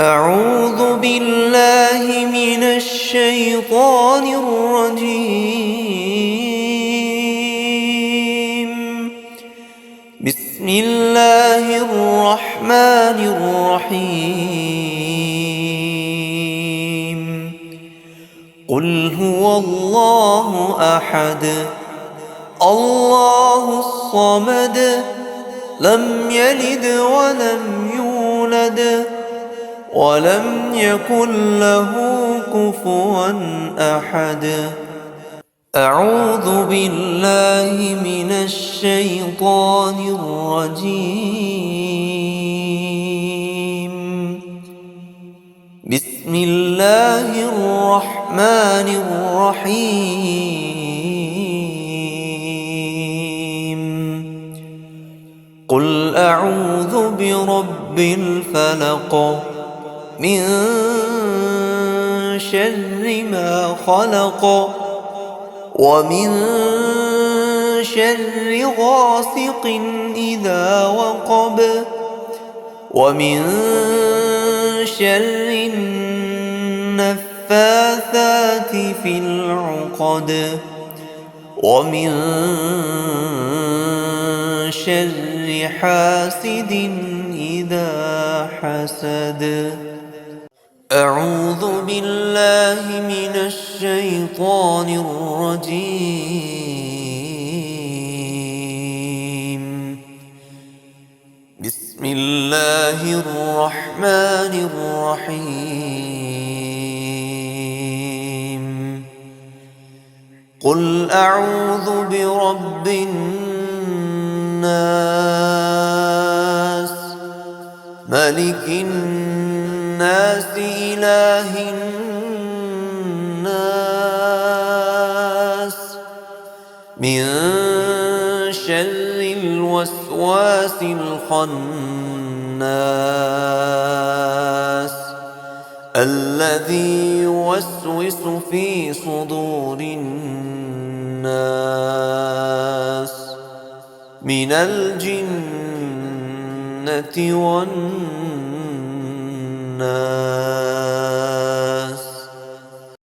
أعوذ بالله من الشيطان الرجيم. بسم الله الرحمن الرحيم. قل هو الله أحد الله الصمد لم يلد ولم يولد ولم يكن له كفوا أحد. أعوذ بالله من الشيطان الرجيم. بسم الله الرحمن الرحيم. قل أعوذ برب الفلق من شر ما خلق ومن شر غاسق إذا وقب ومن شر النفاثات في العقد ومن شر حاسد إذا حسد. أعوذ بالله من الشيطان الرجيم. بسم الله الرحمن الرحيم. قل أعوذ برب الناس ملك الناس إله الناس من شر الوسواس الخناس الذي يوسوس في صدور الناس من الجنة والناس.